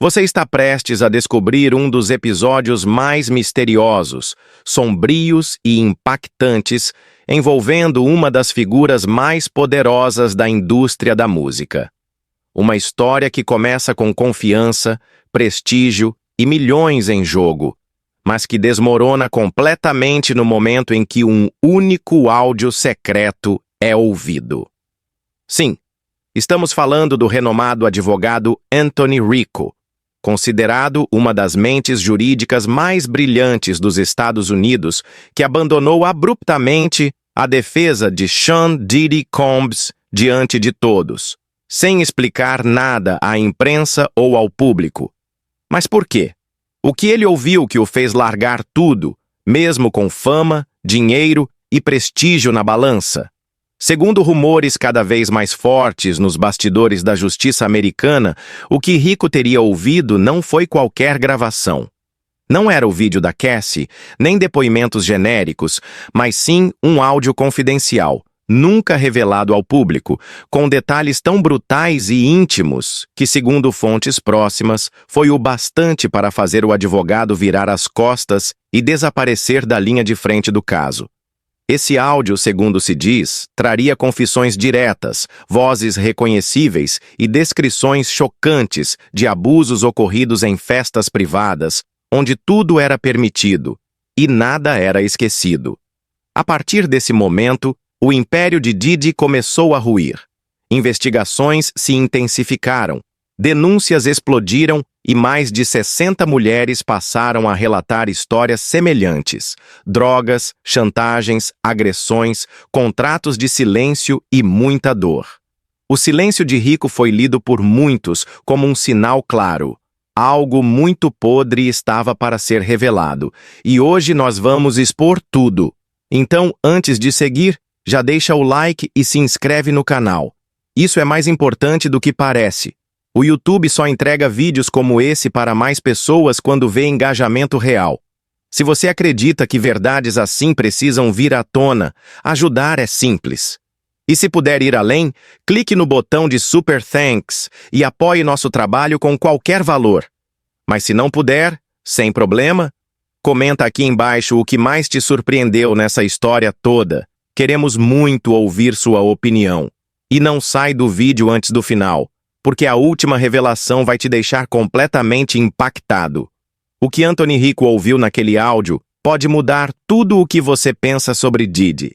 Você está prestes a descobrir um dos episódios mais misteriosos, sombrios e impactantes, envolvendo uma das figuras mais poderosas da indústria da música. Uma história que começa com confiança, prestígio e milhões em jogo, mas que desmorona completamente no momento em que um único áudio secreto é ouvido. Sim, estamos falando do renomado advogado Anthony Rico, considerado uma das mentes jurídicas mais brilhantes dos Estados Unidos, que abandonou abruptamente a defesa de Sean Diddy Combs diante de todos, sem explicar nada à imprensa ou ao público. Mas por quê? O que ele ouviu que o fez largar tudo, mesmo com fama, dinheiro e prestígio na balança? Segundo rumores cada vez mais fortes nos bastidores da justiça americana, o que Rico teria ouvido não foi qualquer gravação. Não era o vídeo da Cassie, nem depoimentos genéricos, mas sim um áudio confidencial, nunca revelado ao público, com detalhes tão brutais e íntimos que, segundo fontes próximas, foi o bastante para fazer o advogado virar as costas e desaparecer da linha de frente do caso. Esse áudio, segundo se diz, traria confissões diretas, vozes reconhecíveis e descrições chocantes de abusos ocorridos em festas privadas, onde tudo era permitido e nada era esquecido. A partir desse momento, o império de Diddy começou a ruir. Investigações se intensificaram, denúncias explodiram e mais de 60 mulheres passaram a relatar histórias semelhantes: drogas, chantagens, agressões, contratos de silêncio e muita dor. O silêncio de Rico foi lido por muitos como um sinal claro. Algo muito podre estava para ser revelado, e hoje nós vamos expor tudo. Então, antes de seguir, já deixa o like e se inscreve no canal. Isso é mais importante do que parece. O YouTube só entrega vídeos como esse para mais pessoas quando vê engajamento real. Se você acredita que verdades assim precisam vir à tona, ajudar é simples. E se puder ir além, clique no botão de Super Thanks e apoie nosso trabalho com qualquer valor. Mas se não puder, sem problema, comenta aqui embaixo o que mais te surpreendeu nessa história toda. Queremos muito ouvir sua opinião. E não sai do vídeo antes do final, porque a última revelação vai te deixar completamente impactado. O que Anthony Rico ouviu naquele áudio pode mudar tudo o que você pensa sobre Diddy.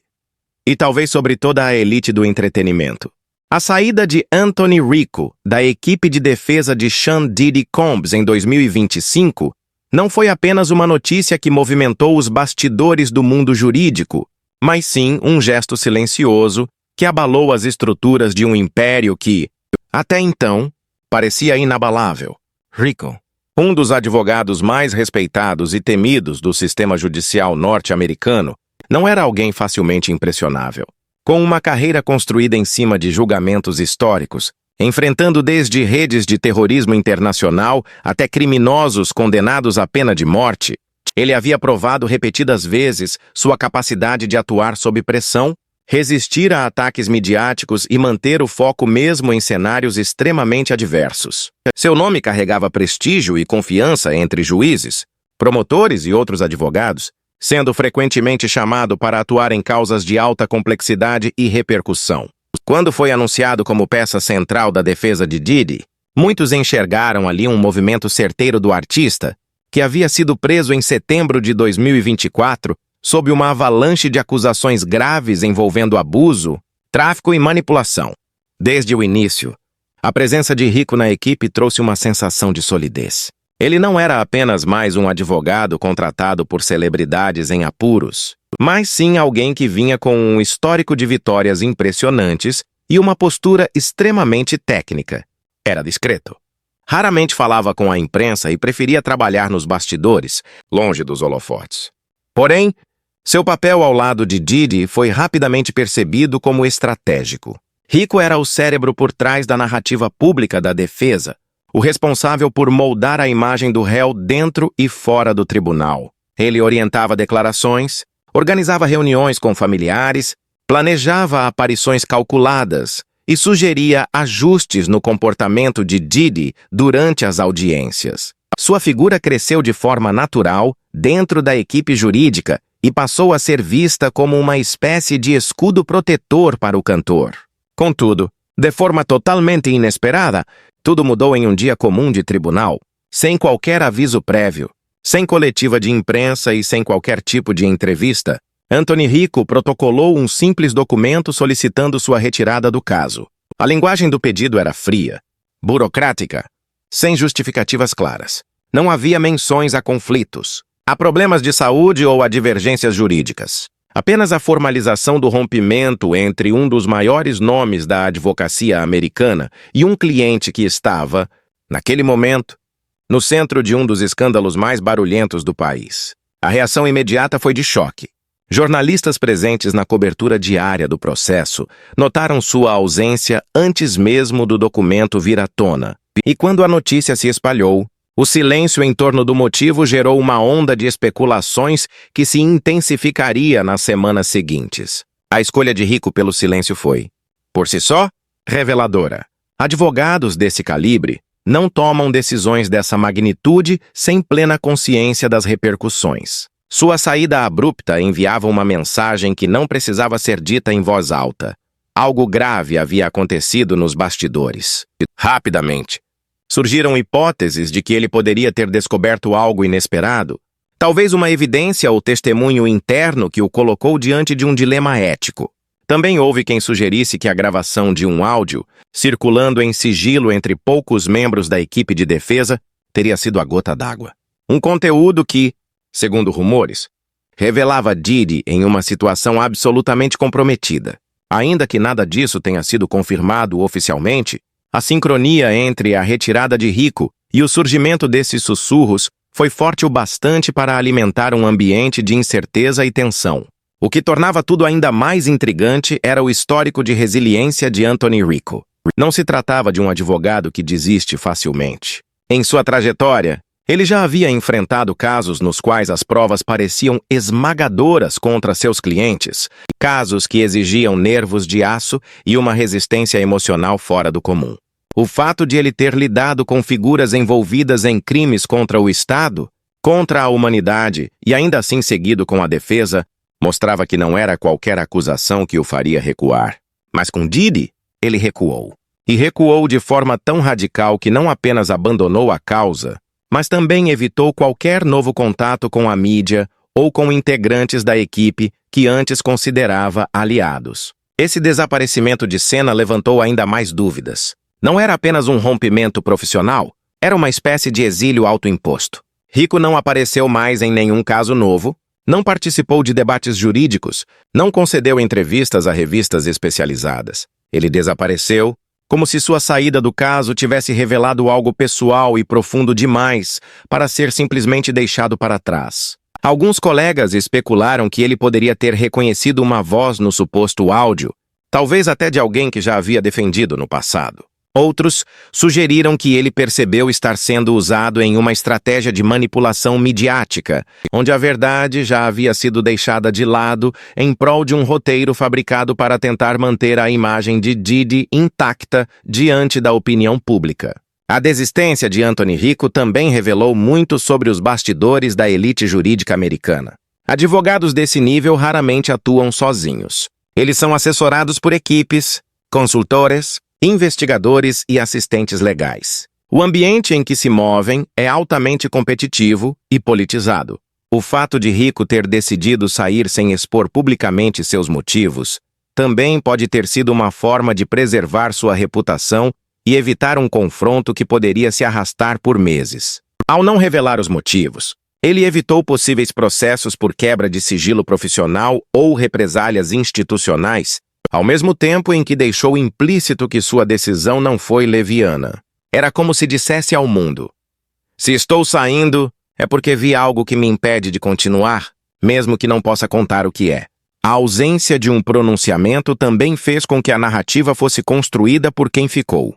E talvez sobre toda a elite do entretenimento. A saída de Anthony Rico, da equipe de defesa de Sean Diddy Combs em 2025, não foi apenas uma notícia que movimentou os bastidores do mundo jurídico, mas sim um gesto silencioso que abalou as estruturas de um império que, até então, parecia inabalável. Rico, um dos advogados mais respeitados e temidos do sistema judicial norte-americano, não era alguém facilmente impressionável. Com uma carreira construída em cima de julgamentos históricos, enfrentando desde redes de terrorismo internacional até criminosos condenados à pena de morte, ele havia provado repetidas vezes sua capacidade de atuar sob pressão, resistir a ataques midiáticos e manter o foco mesmo em cenários extremamente adversos. Seu nome carregava prestígio e confiança entre juízes, promotores e outros advogados, sendo frequentemente chamado para atuar em causas de alta complexidade e repercussão. Quando foi anunciado como peça central da defesa de Diddy, muitos enxergaram ali um movimento certeiro do artista, que havia sido preso em setembro de 2024 sob uma avalanche de acusações graves envolvendo abuso, tráfico e manipulação. Desde o início, a presença de Rico na equipe trouxe uma sensação de solidez. Ele não era apenas mais um advogado contratado por celebridades em apuros, mas sim alguém que vinha com um histórico de vitórias impressionantes e uma postura extremamente técnica. Era discreto. Raramente falava com a imprensa e preferia trabalhar nos bastidores, longe dos holofotes. Porém, seu papel ao lado de Diddy foi rapidamente percebido como estratégico. Rico era o cérebro por trás da narrativa pública da defesa, o responsável por moldar a imagem do réu dentro e fora do tribunal. Ele orientava declarações, organizava reuniões com familiares, planejava aparições calculadas e sugeria ajustes no comportamento de Didi durante as audiências. Sua figura cresceu de forma natural dentro da equipe jurídica e passou a ser vista como uma espécie de escudo protetor para o cantor. Contudo, de forma totalmente inesperada, tudo mudou em um dia comum de tribunal, sem qualquer aviso prévio, sem coletiva de imprensa e sem qualquer tipo de entrevista. Anthony Rico protocolou um simples documento solicitando sua retirada do caso. A linguagem do pedido era fria, burocrática, sem justificativas claras. Não havia menções a conflitos, a problemas de saúde ou a divergências jurídicas. Apenas a formalização do rompimento entre um dos maiores nomes da advocacia americana e um cliente que estava, naquele momento, no centro de um dos escândalos mais barulhentos do país. A reação imediata foi de choque. Jornalistas presentes na cobertura diária do processo notaram sua ausência antes mesmo do documento vir à tona. E quando a notícia se espalhou, o silêncio em torno do motivo gerou uma onda de especulações que se intensificaria nas semanas seguintes. A escolha de Rico pelo silêncio foi, por si só, reveladora. Advogados desse calibre não tomam decisões dessa magnitude sem plena consciência das repercussões. Sua saída abrupta enviava uma mensagem que não precisava ser dita em voz alta. Algo grave havia acontecido nos bastidores. Rapidamente, surgiram hipóteses de que ele poderia ter descoberto algo inesperado, talvez uma evidência ou testemunho interno que o colocou diante de um dilema ético. Também houve quem sugerisse que a gravação de um áudio, circulando em sigilo entre poucos membros da equipe de defesa, teria sido a gota d'água. Um conteúdo que, segundo rumores, revelava Didi em uma situação absolutamente comprometida. Ainda que nada disso tenha sido confirmado oficialmente, a sincronia entre a retirada de Rico e o surgimento desses sussurros foi forte o bastante para alimentar um ambiente de incerteza e tensão. O que tornava tudo ainda mais intrigante era o histórico de resiliência de Anthony Rico. Não se tratava de um advogado que desiste facilmente. Em sua trajetória, ele já havia enfrentado casos nos quais as provas pareciam esmagadoras contra seus clientes, casos que exigiam nervos de aço e uma resistência emocional fora do comum. O fato de ele ter lidado com figuras envolvidas em crimes contra o Estado, contra a humanidade e ainda assim seguido com a defesa, mostrava que não era qualquer acusação que o faria recuar. Mas com Didi, ele recuou. E recuou de forma tão radical que não apenas abandonou a causa, mas também evitou qualquer novo contato com a mídia ou com integrantes da equipe que antes considerava aliados. Esse desaparecimento de cena levantou ainda mais dúvidas. Não era apenas um rompimento profissional, era uma espécie de exílio autoimposto. Rico não apareceu mais em nenhum caso novo, não participou de debates jurídicos, não concedeu entrevistas a revistas especializadas. Ele desapareceu, como se sua saída do caso tivesse revelado algo pessoal e profundo demais para ser simplesmente deixado para trás. Alguns colegas especularam que ele poderia ter reconhecido uma voz no suposto áudio, talvez até de alguém que já havia defendido no passado. Outros sugeriram que ele percebeu estar sendo usado em uma estratégia de manipulação midiática, onde a verdade já havia sido deixada de lado em prol de um roteiro fabricado para tentar manter a imagem de Didi intacta diante da opinião pública. A desistência de Anthony Rico também revelou muito sobre os bastidores da elite jurídica americana. Advogados desse nível raramente atuam sozinhos. Eles são assessorados por equipes, consultores, investigadores e assistentes legais. O ambiente em que se movem é altamente competitivo e politizado. O fato de Rico ter decidido sair sem expor publicamente seus motivos também pode ter sido uma forma de preservar sua reputação e evitar um confronto que poderia se arrastar por meses. Ao não revelar os motivos, ele evitou possíveis processos por quebra de sigilo profissional ou represálias institucionais, ao mesmo tempo em que deixou implícito que sua decisão não foi leviana. Era como se dissesse ao mundo: se estou saindo, é porque vi algo que me impede de continuar, mesmo que não possa contar o que é. A ausência de um pronunciamento também fez com que a narrativa fosse construída por quem ficou.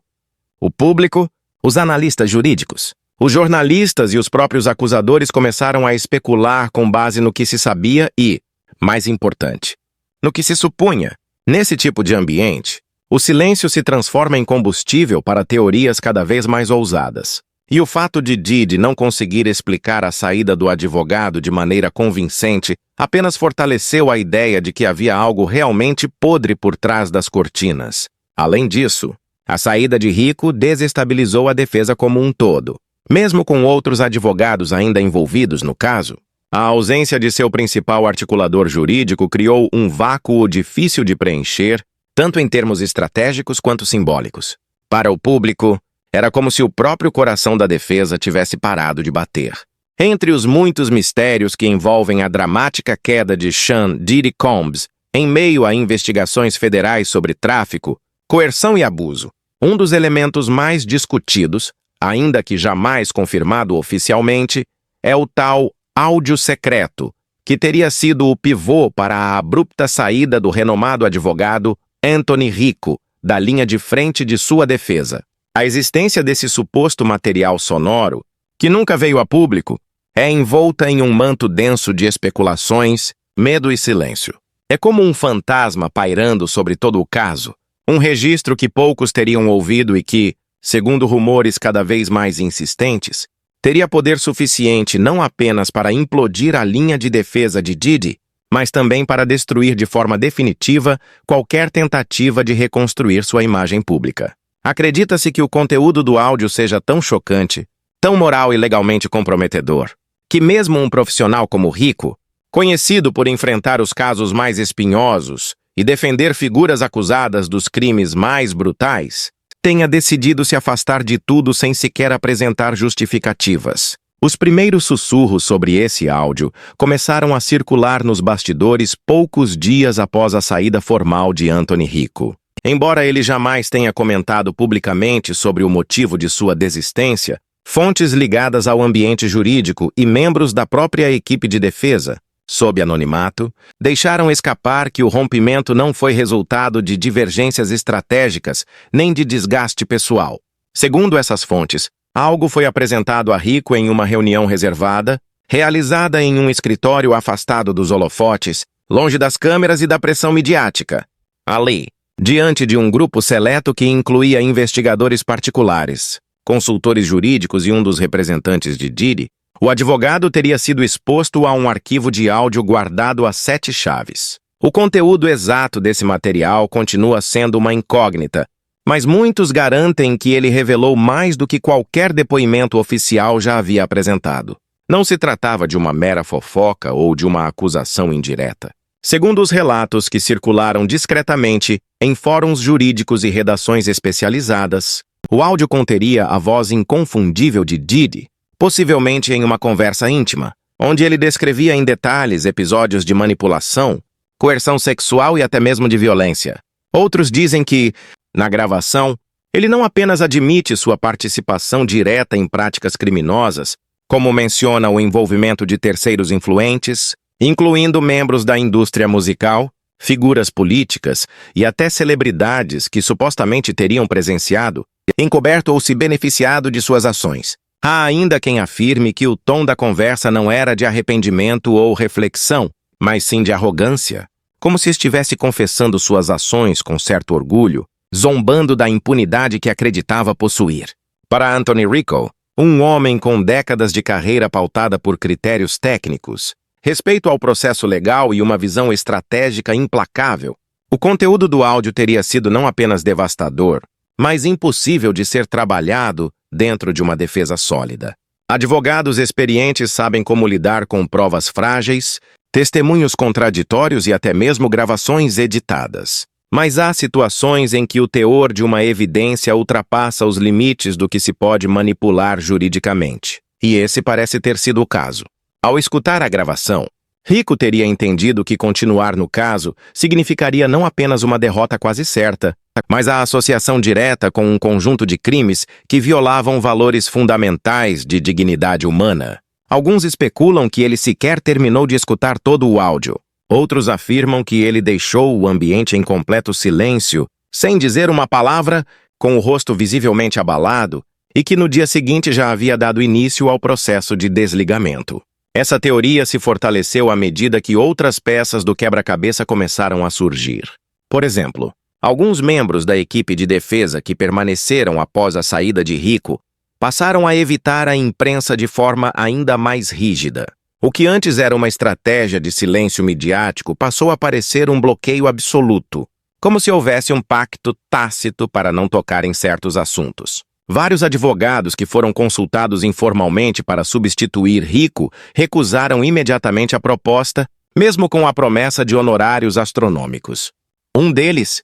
O público, os analistas jurídicos, os jornalistas e os próprios acusadores começaram a especular com base no que se sabia e, mais importante, no que se supunha. Nesse tipo de ambiente, O silêncio se transforma em combustível para teorias cada vez mais ousadas. E o fato de Didi não conseguir explicar a saída do advogado de maneira convincente apenas fortaleceu a ideia de que havia algo realmente podre por trás das cortinas. Além disso, a saída de Rico desestabilizou a defesa como um todo. Mesmo com outros advogados ainda envolvidos no caso, a ausência de seu principal articulador jurídico criou um vácuo difícil de preencher, tanto em termos estratégicos quanto simbólicos. Para o público, era como se o próprio coração da defesa tivesse parado de bater. Entre os muitos mistérios que envolvem a dramática queda de Sean Diddy Combs em meio a investigações federais sobre tráfico, coerção e abuso, um dos elementos mais discutidos, ainda que jamais confirmado oficialmente, é o tal áudio secreto, que teria sido o pivô para a abrupta saída do renomado advogado Anthony Rico da linha de frente de sua defesa. A existência desse suposto material sonoro, que nunca veio a público, é envolta em um manto denso de especulações, medo e silêncio. É como um fantasma pairando sobre todo o caso, um registro que poucos teriam ouvido e que, segundo rumores cada vez mais insistentes, teria poder suficiente não apenas para implodir a linha de defesa de Diddy, mas também para destruir de forma definitiva qualquer tentativa de reconstruir sua imagem pública. Acredita-se que o conteúdo do áudio seja tão chocante, tão moral e legalmente comprometedor, que mesmo um profissional como Rico, conhecido por enfrentar os casos mais espinhosos e defender figuras acusadas dos crimes mais brutais, tenha decidido se afastar de tudo sem sequer apresentar justificativas. Os primeiros sussurros sobre esse áudio começaram a circular nos bastidores poucos dias após a saída formal de Anthony Rico. Embora ele jamais tenha comentado publicamente sobre o motivo de sua desistência, fontes ligadas ao ambiente jurídico e membros da própria equipe de defesa, sob anonimato, deixaram escapar que o rompimento não foi resultado de divergências estratégicas nem de desgaste pessoal. Segundo essas fontes, algo foi apresentado a Rico em uma reunião reservada, realizada em um escritório afastado dos holofotes, longe das câmeras e da pressão midiática. Ali, diante de um grupo seleto que incluía investigadores particulares, consultores jurídicos e um dos representantes de Diddy, o advogado teria sido exposto a um arquivo de áudio guardado a 7 chaves. O conteúdo exato desse material continua sendo uma incógnita, mas muitos garantem que ele revelou mais do que qualquer depoimento oficial já havia apresentado. Não se tratava de uma mera fofoca ou de uma acusação indireta. Segundo os relatos que circularam discretamente em fóruns jurídicos e redações especializadas, o áudio conteria a voz inconfundível de Diddy, possivelmente em uma conversa íntima, onde ele descrevia em detalhes episódios de manipulação, coerção sexual e até mesmo de violência. Outros dizem que, na gravação, ele não apenas admite sua participação direta em práticas criminosas, como menciona o envolvimento de terceiros influentes, incluindo membros da indústria musical, figuras políticas e até celebridades que supostamente teriam presenciado, encoberto ou se beneficiado de suas ações. Há ainda quem afirme que o tom da conversa não era de arrependimento ou reflexão, mas sim de arrogância, como se estivesse confessando suas ações com certo orgulho, zombando da impunidade que acreditava possuir. Para Anthony Rico, um homem com décadas de carreira pautada por critérios técnicos, respeito ao processo legal e uma visão estratégica implacável, o conteúdo do áudio teria sido não apenas devastador, mas impossível de ser trabalhado dentro de uma defesa sólida. Advogados experientes sabem como lidar com provas frágeis, testemunhos contraditórios e até mesmo gravações editadas. Mas há situações em que o teor de uma evidência ultrapassa os limites do que se pode manipular juridicamente. E esse parece ter sido o caso. Ao escutar a gravação, Rico teria entendido que continuar no caso significaria não apenas uma derrota quase certa, mas a associação direta com um conjunto de crimes que violavam valores fundamentais de dignidade humana. Alguns especulam que ele sequer terminou de escutar todo o áudio. Outros afirmam que ele deixou o ambiente em completo silêncio, sem dizer uma palavra, com o rosto visivelmente abalado, e que no dia seguinte já havia dado início ao processo de desligamento. Essa teoria se fortaleceu à medida que outras peças do quebra-cabeça começaram a surgir. Por exemplo, Alguns membros da equipe de defesa que permaneceram após a saída de Rico passaram a evitar a imprensa de forma ainda mais rígida. O que antes era uma estratégia de silêncio midiático passou a parecer um bloqueio absoluto, como se houvesse um pacto tácito para não tocar em certos assuntos. Vários advogados que foram consultados informalmente para substituir Rico recusaram imediatamente a proposta, mesmo com a promessa de honorários astronômicos. Um deles,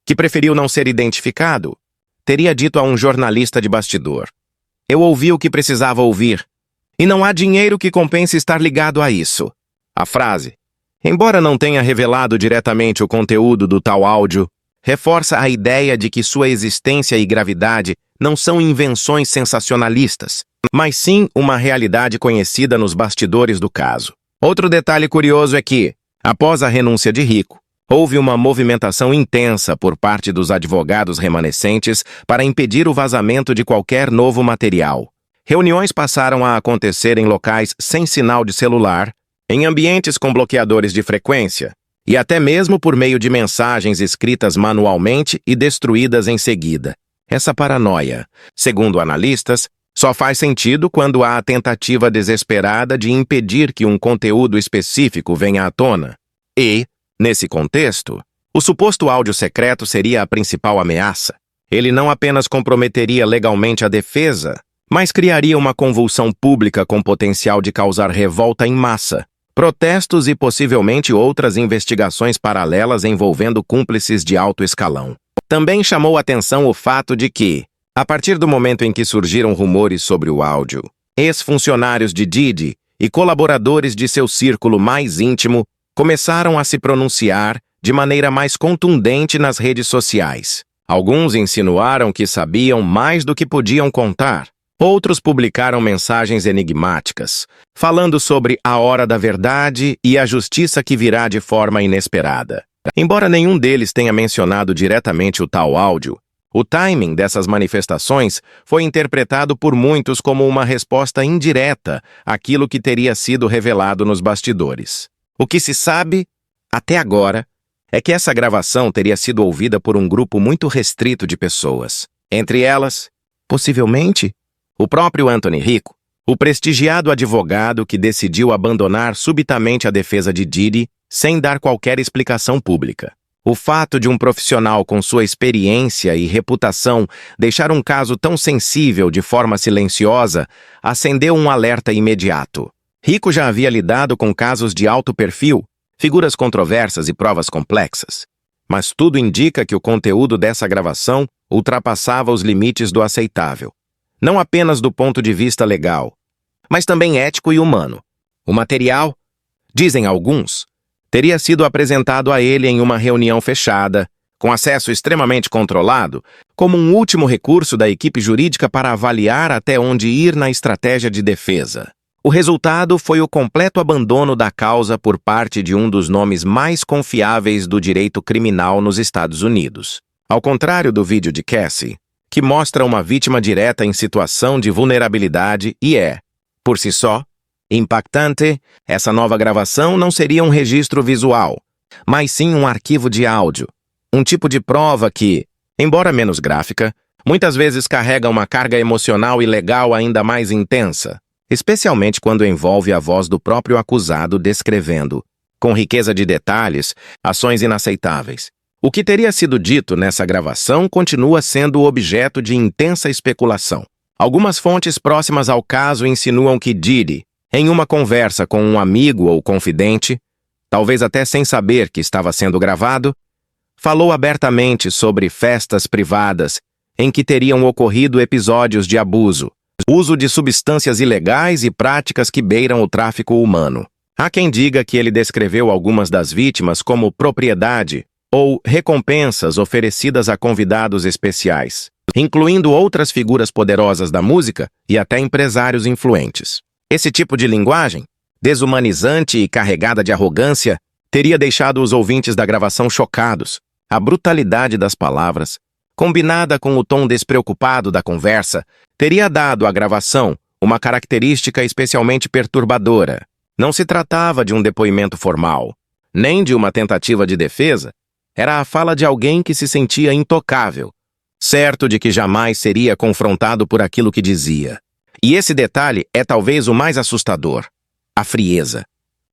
que preferiu não ser identificado, teria dito a um jornalista de bastidor: "Eu ouvi o que precisava ouvir, e não há dinheiro que compense estar ligado a isso." A frase, embora não tenha revelado diretamente o conteúdo do tal áudio, reforça a ideia de que sua existência e gravidade não são invenções sensacionalistas, mas sim uma realidade conhecida nos bastidores do caso. Outro detalhe curioso é que, após a renúncia de Rico, houve uma movimentação intensa por parte dos advogados remanescentes para impedir o vazamento de qualquer novo material. Reuniões passaram a acontecer em locais sem sinal de celular, em ambientes com bloqueadores de frequência, e até mesmo por meio de mensagens escritas manualmente e destruídas em seguida. Essa paranoia, segundo analistas, só faz sentido quando há a tentativa desesperada de impedir que um conteúdo específico venha à tona. E, nesse contexto, o suposto áudio secreto seria a principal ameaça. Ele não apenas comprometeria legalmente a defesa, mas criaria uma convulsão pública com potencial de causar revolta em massa, protestos e possivelmente outras investigações paralelas envolvendo cúmplices de alto escalão. Também chamou atenção o fato de que, a partir do momento em que surgiram rumores sobre o áudio, ex-funcionários de Diddy e colaboradores de seu círculo mais íntimo começaram a se pronunciar de maneira mais contundente nas redes sociais. Alguns insinuaram que sabiam mais do que podiam contar. Outros publicaram mensagens enigmáticas, falando sobre a hora da verdade e a justiça que virá de forma inesperada. Embora nenhum deles tenha mencionado diretamente o tal áudio, o timing dessas manifestações foi interpretado por muitos como uma resposta indireta àquilo que teria sido revelado nos bastidores. O que se sabe, até agora, é que essa gravação teria sido ouvida por um grupo muito restrito de pessoas. Entre elas, possivelmente, o próprio Anthony Rico, o prestigiado advogado que decidiu abandonar subitamente a defesa de Diddy sem dar qualquer explicação pública. O fato de um profissional com sua experiência e reputação deixar um caso tão sensível de forma silenciosa acendeu um alerta imediato. Rico já havia lidado com casos de alto perfil, figuras controversas e provas complexas. Mas tudo indica que o conteúdo dessa gravação ultrapassava os limites do aceitável. Não apenas do ponto de vista legal, mas também ético e humano. O material, dizem alguns, teria sido apresentado a ele em uma reunião fechada, com acesso extremamente controlado, como um último recurso da equipe jurídica para avaliar até onde ir na estratégia de defesa. O resultado foi o completo abandono da causa por parte de um dos nomes mais confiáveis do direito criminal nos Estados Unidos. Ao contrário do vídeo de Cassie, que mostra uma vítima direta em situação de vulnerabilidade e é, por si só, impactante, essa nova gravação não seria um registro visual, mas sim um arquivo de áudio, um tipo de prova que, embora menos gráfica, muitas vezes carrega uma carga emocional e legal ainda mais intensa, especialmente quando envolve a voz do próprio acusado descrevendo, com riqueza de detalhes, ações inaceitáveis. O que teria sido dito nessa gravação continua sendo objeto de intensa especulação. Algumas fontes próximas ao caso insinuam que Diddy, em uma conversa com um amigo ou confidente, talvez até sem saber que estava sendo gravado, falou abertamente sobre festas privadas em que teriam ocorrido episódios de abuso, uso de substâncias ilegais e práticas que beiram o tráfico humano. Há quem diga que ele descreveu algumas das vítimas como propriedade ou recompensas oferecidas a convidados especiais, incluindo outras figuras poderosas da música e até empresários influentes. Esse tipo de linguagem, desumanizante e carregada de arrogância, teria deixado os ouvintes da gravação chocados. A brutalidade das palavras, combinada com o tom despreocupado da conversa, teria dado à gravação uma característica especialmente perturbadora. Não se tratava de um depoimento formal, nem de uma tentativa de defesa, Era a fala de alguém que se sentia intocável, certo de que jamais seria confrontado por aquilo que dizia. E esse detalhe é talvez o mais assustador: a frieza.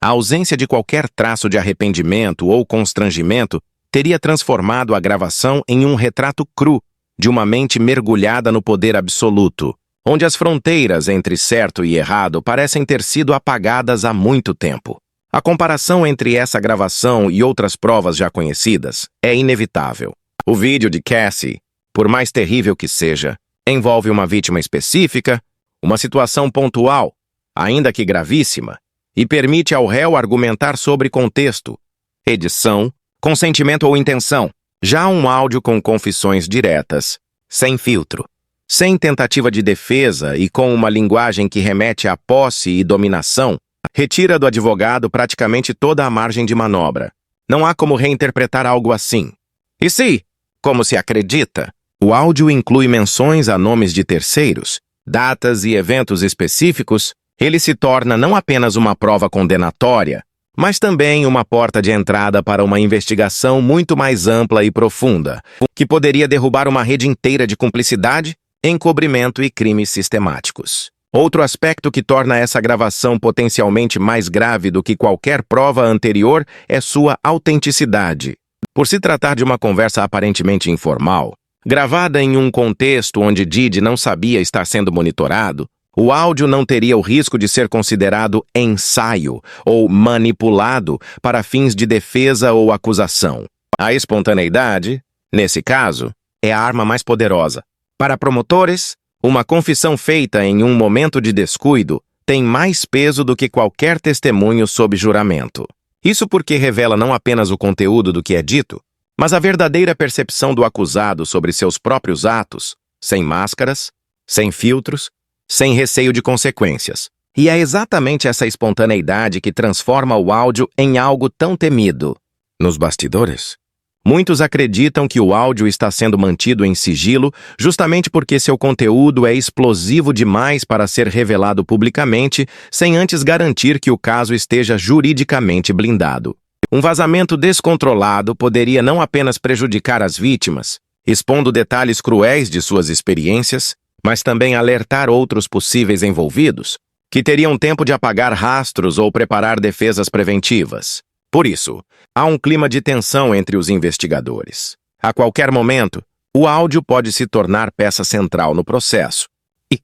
A ausência de qualquer traço de arrependimento ou constrangimento teria transformado a gravação em um retrato cru de uma mente mergulhada no poder absoluto, onde as fronteiras entre certo e errado parecem ter sido apagadas há muito tempo. A comparação entre essa gravação e outras provas já conhecidas é inevitável. O vídeo de Cassie, por mais terrível que seja, envolve uma vítima específica, uma situação pontual, ainda que gravíssima, e permite ao réu argumentar sobre contexto, edição, consentimento ou intenção. Já um áudio com confissões diretas, sem filtro, sem tentativa de defesa e com uma linguagem que remete à posse e dominação, retira do advogado praticamente toda a margem de manobra. Não há como reinterpretar algo assim. E se, como se acredita, o áudio inclui menções a nomes de terceiros, datas e eventos específicos, ele se torna não apenas uma prova condenatória, mas também uma porta de entrada para uma investigação muito mais ampla e profunda, que poderia derrubar uma rede inteira de cumplicidade, encobrimento e crimes sistemáticos. Outro aspecto que torna essa gravação potencialmente mais grave do que qualquer prova anterior é sua autenticidade. Por se tratar de uma conversa aparentemente informal, gravada em um contexto onde Didi não sabia estar sendo monitorado, o áudio não teria o risco de ser considerado ensaio ou manipulado para fins de defesa ou acusação. A espontaneidade, nesse caso, é a arma mais poderosa. Para promotores, uma confissão feita em um momento de descuido tem mais peso do que qualquer testemunho sob juramento. Isso porque revela não apenas o conteúdo do que é dito, mas a verdadeira percepção do acusado sobre seus próprios atos, sem máscaras, sem filtros, sem receio de consequências. E é exatamente essa espontaneidade que transforma o áudio em algo tão temido. Nos bastidores, muitos acreditam que o áudio está sendo mantido em sigilo justamente porque seu conteúdo é explosivo demais para ser revelado publicamente, sem antes garantir que o caso esteja juridicamente blindado. Um vazamento descontrolado poderia não apenas prejudicar as vítimas, expondo detalhes cruéis de suas experiências, mas também alertar outros possíveis envolvidos, que teriam tempo de apagar rastros ou preparar defesas preventivas. Por isso, há um clima de tensão entre os investigadores. A qualquer momento, o áudio pode se tornar peça central no processo. E,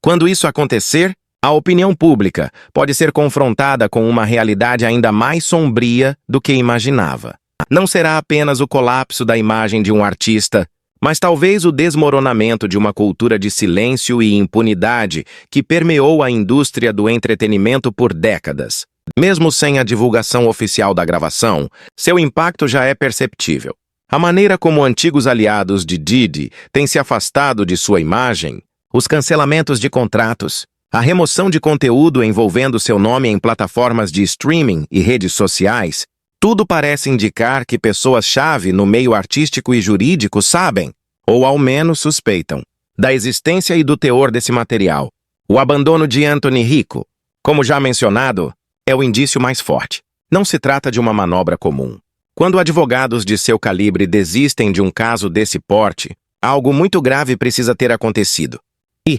quando isso acontecer, a opinião pública pode ser confrontada com uma realidade ainda mais sombria do que imaginava. Não será apenas o colapso da imagem de um artista, mas talvez o desmoronamento de uma cultura de silêncio e impunidade que permeou a indústria do entretenimento por décadas. Mesmo sem a divulgação oficial da gravação, seu impacto já é perceptível. A maneira como antigos aliados de Didi têm se afastado de sua imagem, os cancelamentos de contratos, a remoção de conteúdo envolvendo seu nome em plataformas de streaming e redes sociais, tudo parece indicar que pessoas-chave no meio artístico e jurídico sabem, ou ao menos suspeitam, da existência e do teor desse material. O abandono de Anthony Rico, como já mencionado, é o indício mais forte. Não se trata de uma manobra comum. Quando advogados de seu calibre desistem de um caso desse porte, algo muito grave precisa ter acontecido. E,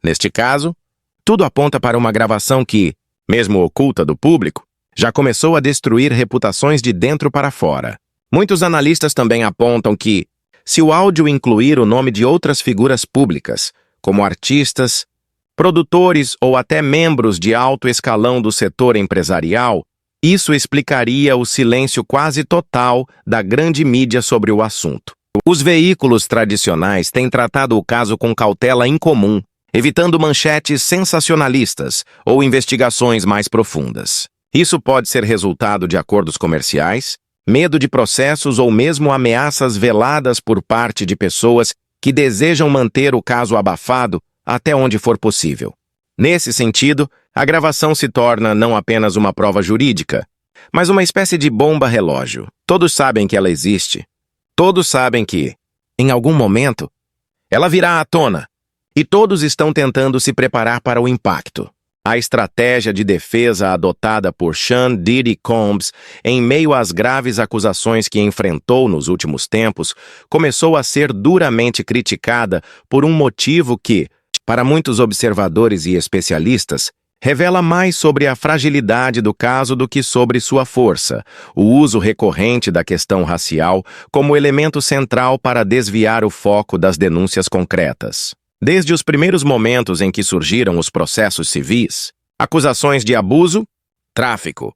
neste caso, tudo aponta para uma gravação que, mesmo oculta do público, já começou a destruir reputações de dentro para fora. Muitos analistas também apontam que, se o áudio incluir o nome de outras figuras públicas, como artistas, produtores ou até membros de alto escalão do setor empresarial, isso explicaria o silêncio quase total da grande mídia sobre o assunto. Os veículos tradicionais têm tratado o caso com cautela incomum, evitando manchetes sensacionalistas ou investigações mais profundas. Isso pode ser resultado de acordos comerciais, medo de processos ou mesmo ameaças veladas por parte de pessoas que desejam manter o caso abafado até onde for possível. Nesse sentido, a gravação se torna não apenas uma prova jurídica, mas uma espécie de bomba-relógio. Todos sabem que ela existe. Todos sabem que, em algum momento, ela virá à tona. E todos estão tentando se preparar para o impacto. A estratégia de defesa adotada por Sean Diddy Combs, em meio às graves acusações que enfrentou nos últimos tempos, começou a ser duramente criticada por um motivo que, para muitos observadores e especialistas, revela mais sobre a fragilidade do caso do que sobre sua força: o uso recorrente da questão racial como elemento central para desviar o foco das denúncias concretas. Desde os primeiros momentos em que surgiram os processos civis, acusações de abuso, tráfico,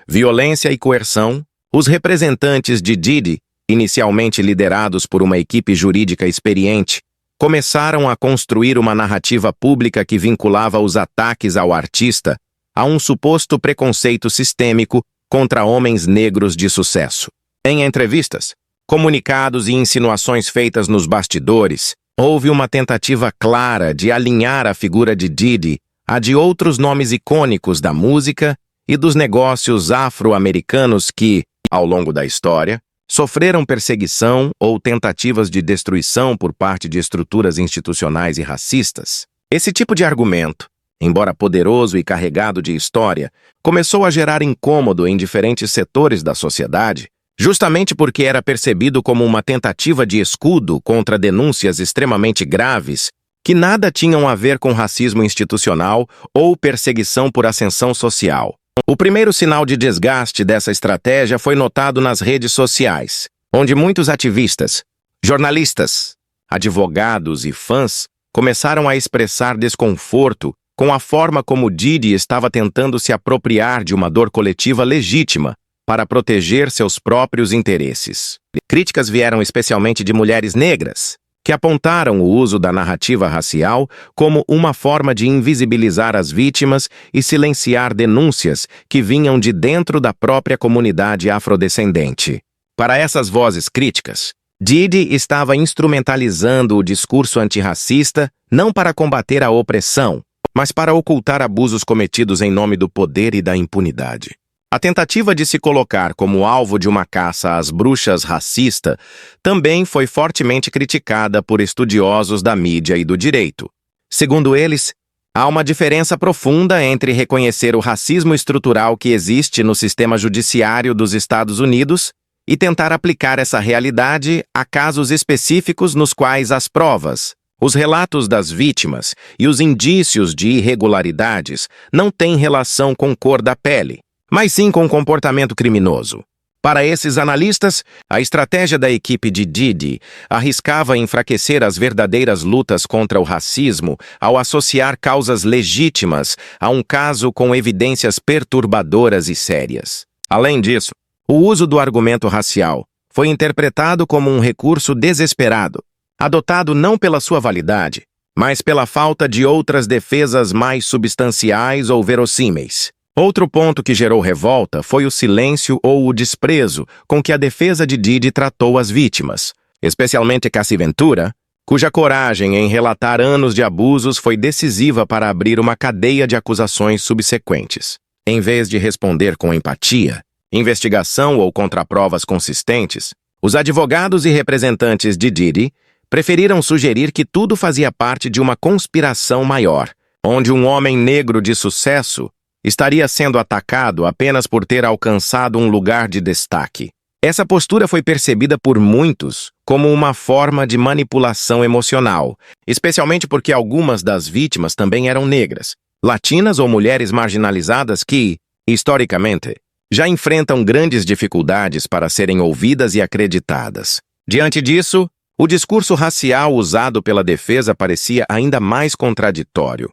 violência e coerção, os representantes de Diddy, inicialmente liderados por uma equipe jurídica experiente, começaram a construir uma narrativa pública que vinculava os ataques ao artista a um suposto preconceito sistêmico contra homens negros de sucesso. Em entrevistas, comunicados e insinuações feitas nos bastidores, houve uma tentativa clara de alinhar a figura de Diddy à de outros nomes icônicos da música e dos negócios afro-americanos que, ao longo da história, sofreram perseguição ou tentativas de destruição por parte de estruturas institucionais e racistas. Esse tipo de argumento, embora poderoso e carregado de história, começou a gerar incômodo em diferentes setores da sociedade, justamente porque era percebido como uma tentativa de escudo contra denúncias extremamente graves que nada tinham a ver com racismo institucional ou perseguição por ascensão social. O primeiro sinal de desgaste dessa estratégia foi notado nas redes sociais, onde muitos ativistas, jornalistas, advogados e fãs começaram a expressar desconforto com a forma como Diddy estava tentando se apropriar de uma dor coletiva legítima para proteger seus próprios interesses. Críticas vieram especialmente de mulheres negras, que apontaram o uso da narrativa racial como uma forma de invisibilizar as vítimas e silenciar denúncias que vinham de dentro da própria comunidade afrodescendente. Para essas vozes críticas, Diddy estava instrumentalizando o discurso antirracista não para combater a opressão, mas para ocultar abusos cometidos em nome do poder e da impunidade. A tentativa de se colocar como alvo de uma caça às bruxas racista também foi fortemente criticada por estudiosos da mídia e do direito. Segundo eles, há uma diferença profunda entre reconhecer o racismo estrutural que existe no sistema judiciário dos Estados Unidos e tentar aplicar essa realidade a casos específicos nos quais as provas, os relatos das vítimas e os indícios de irregularidades não têm relação com cor da pele, mas sim com comportamento criminoso. Para esses analistas, a estratégia da equipe de Diddy arriscava enfraquecer as verdadeiras lutas contra o racismo ao associar causas legítimas a um caso com evidências perturbadoras e sérias. Além disso, o uso do argumento racial foi interpretado como um recurso desesperado, adotado não pela sua validade, mas pela falta de outras defesas mais substanciais ou verossímeis. Outro ponto que gerou revolta foi o silêncio ou o desprezo com que a defesa de Diddy tratou as vítimas, especialmente Cassie Ventura, cuja coragem em relatar anos de abusos foi decisiva para abrir uma cadeia de acusações subsequentes. Em vez de responder com empatia, investigação ou contraprovas consistentes, os advogados e representantes de Diddy preferiram sugerir que tudo fazia parte de uma conspiração maior, onde um homem negro de sucesso estaria sendo atacado apenas por ter alcançado um lugar de destaque. Essa postura foi percebida por muitos como uma forma de manipulação emocional, especialmente porque algumas das vítimas também eram negras, latinas ou mulheres marginalizadas que, historicamente, já enfrentam grandes dificuldades para serem ouvidas e acreditadas. Diante disso, o discurso racial usado pela defesa parecia ainda mais contraditório.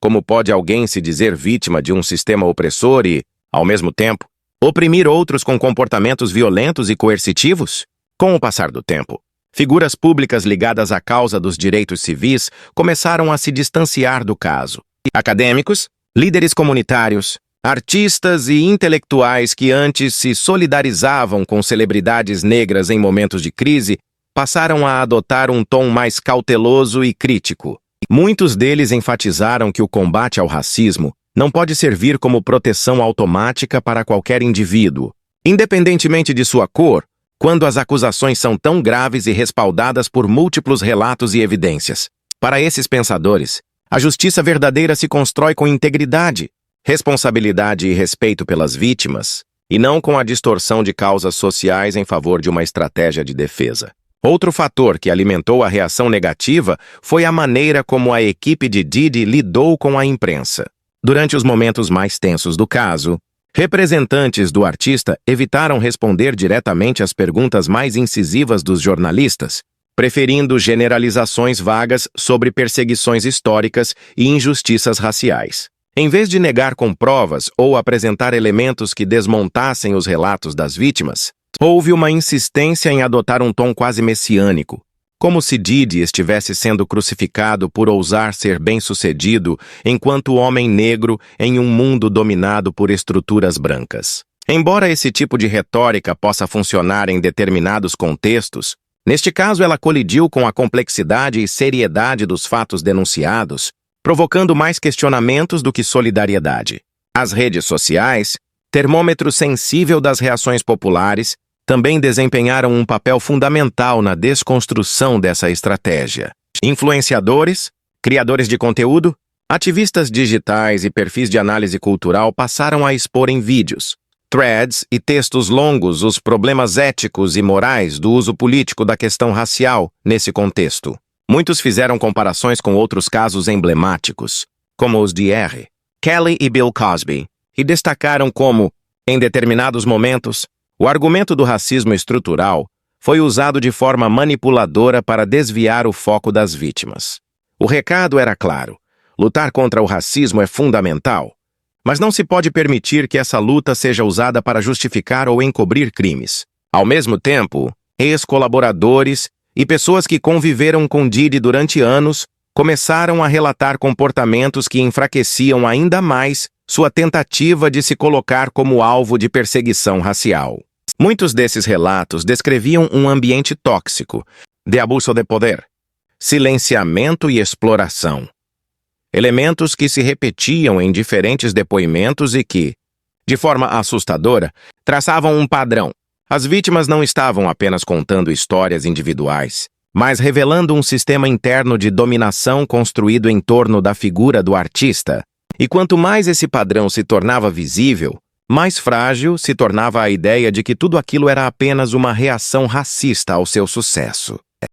Como pode alguém se dizer vítima de um sistema opressor e, ao mesmo tempo, oprimir outros com comportamentos violentos e coercitivos? Com o passar do tempo, figuras públicas ligadas à causa dos direitos civis começaram a se distanciar do caso. Acadêmicos, líderes comunitários, artistas e intelectuais que antes se solidarizavam com celebridades negras em momentos de crise passaram a adotar um tom mais cauteloso e crítico. Muitos deles enfatizaram que o combate ao racismo não pode servir como proteção automática para qualquer indivíduo, independentemente de sua cor, quando as acusações são tão graves e respaldadas por múltiplos relatos e evidências. Para esses pensadores, A justiça verdadeira se constrói com integridade, responsabilidade e respeito pelas vítimas, e não com a distorção de causas sociais em favor de uma estratégia de defesa. Outro fator que alimentou a reação negativa foi a maneira como a equipe de Diddy lidou com a imprensa. Durante os momentos mais tensos do caso, representantes do artista evitaram responder diretamente às perguntas mais incisivas dos jornalistas, preferindo generalizações vagas sobre perseguições históricas e injustiças raciais. Em vez de negar com provas ou apresentar elementos que desmontassem os relatos das vítimas, houve uma insistência em adotar um tom quase messiânico, como se Diddy estivesse sendo crucificado por ousar ser bem-sucedido enquanto homem negro em um mundo dominado por estruturas brancas. Embora esse tipo de retórica possa funcionar em determinados contextos, neste caso ela colidiu com a complexidade e seriedade dos fatos denunciados, provocando mais questionamentos do que solidariedade. As redes sociais, termômetro sensível das reações populares, também desempenharam um papel fundamental na desconstrução dessa estratégia. Influenciadores, criadores de conteúdo, ativistas digitais e perfis de análise cultural passaram a expor em vídeos, threads e textos longos os problemas éticos e morais do uso político da questão racial nesse contexto. Muitos fizeram comparações com outros casos emblemáticos, como os de R. Kelly e Bill Cosby, e destacaram como, em determinados momentos, o argumento do racismo estrutural foi usado de forma manipuladora para desviar o foco das vítimas. O recado era claro: lutar contra o racismo é fundamental, mas não se pode permitir que essa luta seja usada para justificar ou encobrir crimes. Ao mesmo tempo, ex-colaboradores e pessoas que conviveram com Diddy durante anos começaram a relatar comportamentos que enfraqueciam ainda mais sua tentativa de se colocar como alvo de perseguição racial. Muitos desses relatos descreviam um ambiente tóxico, de abuso de poder, silenciamento e exploração. Elementos que se repetiam em diferentes depoimentos e que, de forma assustadora, traçavam um padrão. As vítimas não estavam apenas contando histórias individuais, mas revelando um sistema interno de dominação construído em torno da figura do artista. E quanto mais esse padrão se tornava visível, mais frágil se tornava a ideia de que tudo aquilo era apenas uma reação racista ao seu sucesso.